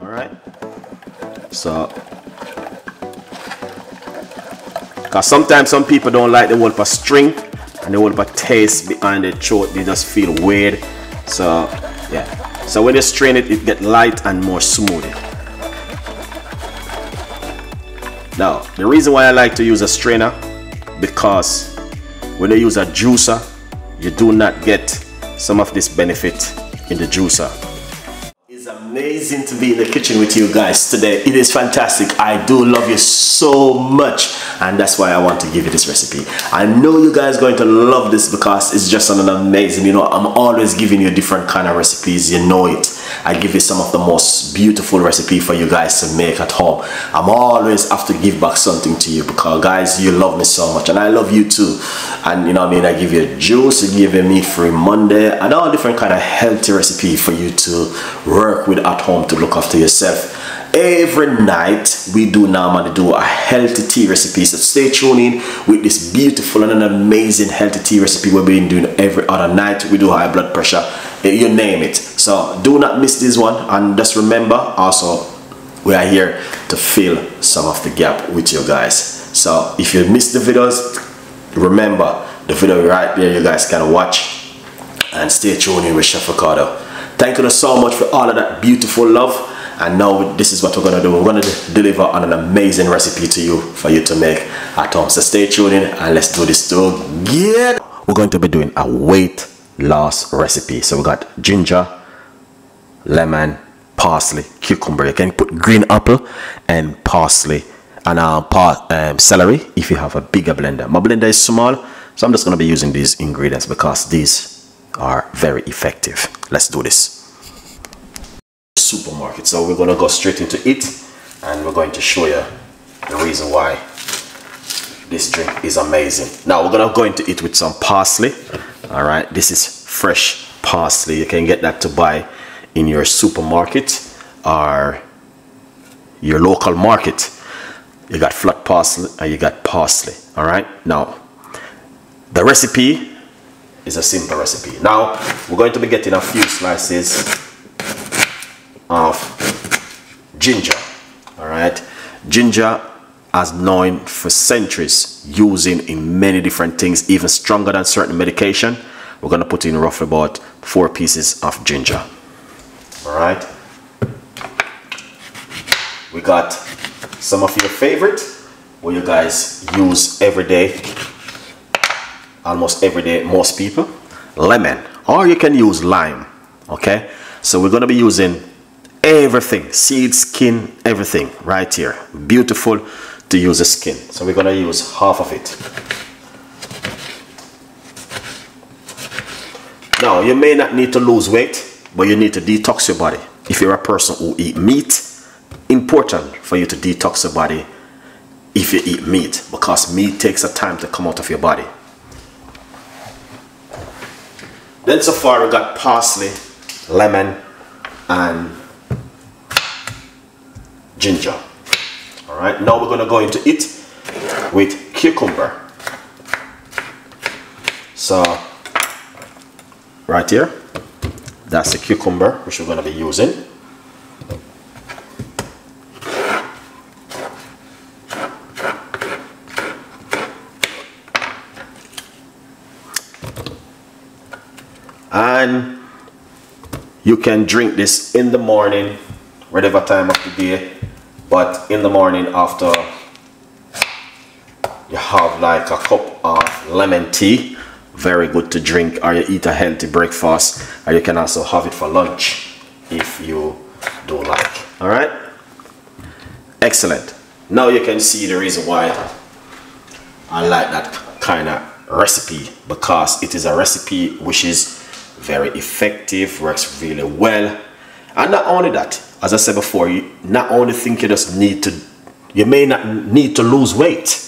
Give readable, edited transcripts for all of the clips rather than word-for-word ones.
All right. So, because sometimes some people don't like the whole of strength and the whole of taste behind the throat. They just feel weird. So, yeah. So when you strain it, it gets light and more smooth. Now, the reason why I like to use a strainer, because when you use a juicer, you do not get some of this benefit in the juicer. It's amazing to be in the kitchen with you guys today. It is fantastic. I do love you so much, and that's why I want to give you this recipe. I know you guys are going to love this because it's just an amazing, you know, I'm always giving you different kind of recipes, you know it. I give you some of the most beautiful recipe for you guys to make at home. I'm always have to give back something to you because guys, you love me so much and I love you too. And you know what I mean, I give you juice, I give you meat-free Monday and all different kind of healthy recipe for you to work with at home to look after yourself. Every night we do normally do a healthy tea recipe, so stay tuned in with this beautiful and an amazing healthy tea recipe we've been doing every other night. We do high blood pressure, you name it. So do not miss this one, and just remember also we are here to fill some of the gap with you guys. So if you missed the videos, remember the video right there, you guys can watch, and stay tuned in with Chef Ricardo. Thank you so much for all of that beautiful love. And now this is what we're gonna do. We're gonna deliver on an amazing recipe to you for you to make at home. So stay tuned in and let's do this together. We're going to be doing a weight loss recipe. So we got ginger, lemon, parsley, cucumber. You can put green apple and parsley and celery if you have a bigger blender. My blender is small, so I'm just gonna be using these ingredients because these are very effective. Let's do this. Supermarket, so we're going to go straight into it and we're going to show you the reason why this drink is amazing. Now we're going to go into it with some parsley. All right, this is fresh parsley. You can get that to buy in your supermarket or your local market. You got flat parsley and you got parsley. All right, now the recipe is a simple recipe. Now we're going to be getting a few slices of ginger. All right, ginger has known for centuries using in many different things, even stronger than certain medication. We're going to put in roughly about 4 pieces of ginger. All right, we got some of your favorite what you guys use every day, almost every day, most people, lemon, or you can use lime. Okay, so we're going to be using everything, seed, skin, everything right here. Beautiful to use the skin, so we're going to use half of it. Now you may not need to lose weight, but you need to detox your body. If you're a person who eat meat, important for you to detox your body if you eat meat, because meat takes a time to come out of your body. Then so far we got parsley, lemon and ginger. All right, now we're going to go into it with cucumber. So right here, that's the cucumber which we're going to be using. And you can drink this in the morning, whatever time of the day, but in the morning after you have like a cup of lemon tea, very good to drink, or you eat a healthy breakfast, or you can also have it for lunch if you do like. All right, excellent. Now you can see the reason why I like that kind of recipe, because it is a recipe which is very effective, works really well. And not only that, as I said before, you not only think you just need to, you may not need to lose weight,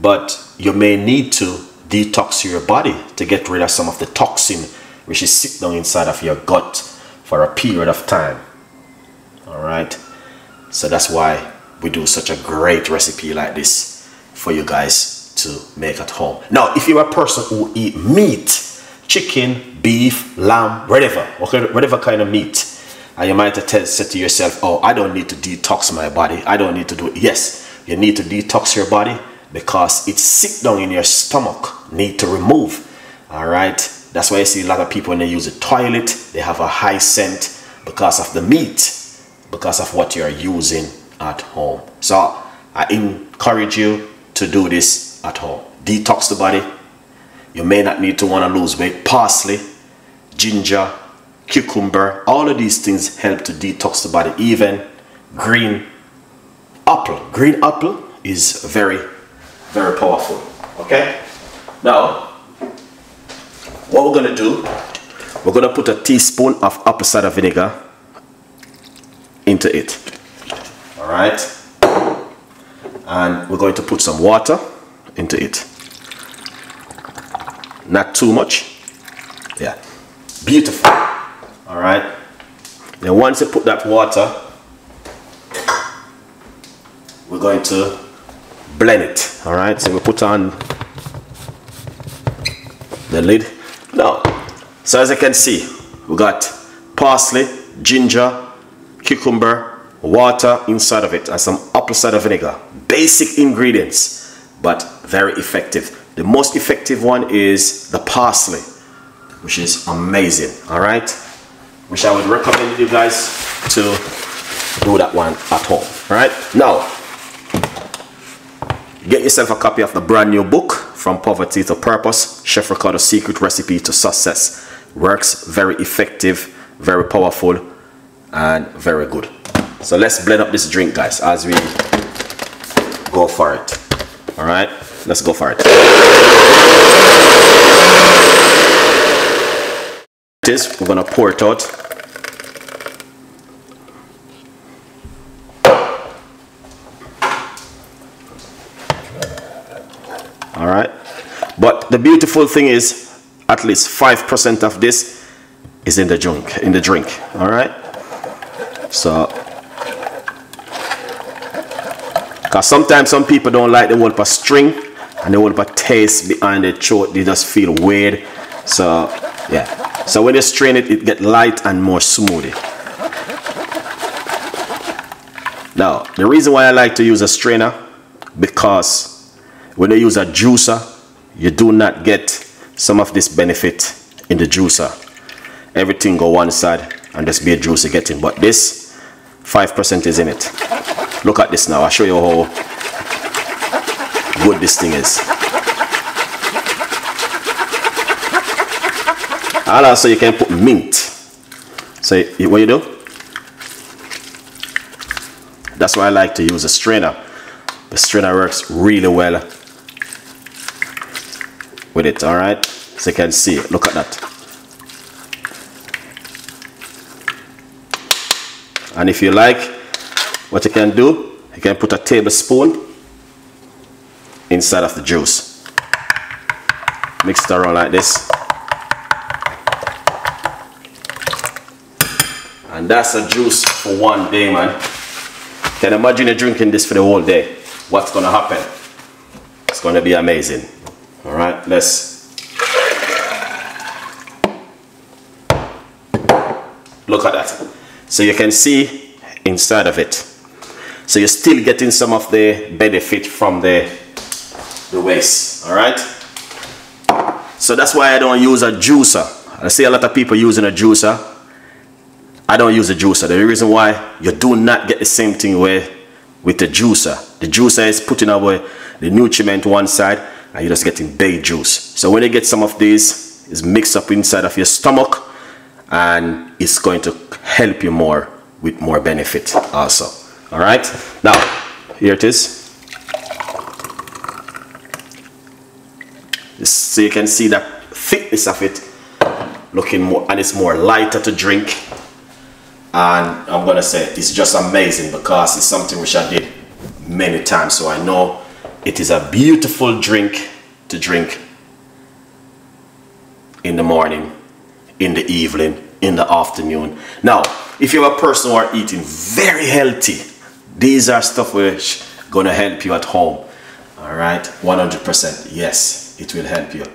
but you may need to detox your body to get rid of some of the toxin which is sit down inside of your gut for a period of time. All right, so that's why we do such a great recipe like this for you guys to make at home. Now if you're a person who eat meat, chicken, beef, lamb, whatever kind of meat, And you might say to yourself, oh, I don't need to detox my body. I don't need to do it. Yes, you need to detox your body because it's sit down in your stomach, need to remove. All right. That's why you see a lot of people when they use a toilet, they have a high scent because of the meat, because of what you're using at home. So I encourage you to do this at home. Detox the body. You may not need to want to lose weight. Parsley, ginger, cucumber, all of these things help to detox the body. Even green apple. Green apple is very, very powerful. Okay? Now, what we're going to do, we're going to put a teaspoon of apple cider vinegar into it. All right? And we're going to put some water into it. Not too much. Yeah. Beautiful. All right. Then once you put that water, we're going to blend it. All right. So we put on the lid. Now, so as you can see, we got parsley, ginger, cucumber, water inside of it, and some apple cider vinegar. Basic ingredients, but very effective. The most effective one is the parsley, which is amazing. All right, which I would recommend you guys to do that one at home. All right, now get yourself a copy of the brand new book, From Poverty to Purpose, Chef Ricardo's Secret Recipe to Success. Works, very effective, very powerful, and very good. So let's blend up this drink, guys, as we go for it. All right, let's go for it. We're gonna pour it out. All right, but the beautiful thing is at least 5% of this is in the drink. All right, so because sometimes some people don't like the whole of string and the whole of taste behind the throat. They just feel weird. So yeah, so when you strain it, it gets light and more smoothie. Now, the reason why I like to use a strainer, because when you use a juicer, you do not get some of this benefit in the juicer. Everything go one side and just be a juicer getting, but this 5% is in it. Look at this now. I'll show you how good this thing is. And also you can put mint. So what you do? That's why I like to use a strainer. The strainer works really well with it. All right, so you can see, look at that. And if you like, what you can do, you can put a tablespoon inside of the juice. Mix it around like this. And that's a juice for one day, man. Can you imagine you drinking this for the whole day? What's gonna happen? It's gonna be amazing. All right, let's look at that. So you can see inside of it. So you're still getting some of the benefit from the waste. All right. So that's why I don't use a juicer. I see a lot of people using a juicer. I don't use a juicer. The reason why, you do not get the same thing with the juicer. The juicer is putting away the nutriment one side and you're just getting bay juice. So when you get some of these, it's mixed up inside of your stomach and it's going to help you more with more benefit also. All right, now here it is. So you can see that thickness of it looking more, and it's more lighter to drink. And I'm gonna say it's just amazing because it's something which I did many times, so I know it is a beautiful drink to drink in the morning, in the evening, in the afternoon. Now, if you're a person who are eating very healthy, these are stuff which gonna help you at home. All right, 100%. Yes, it will help you.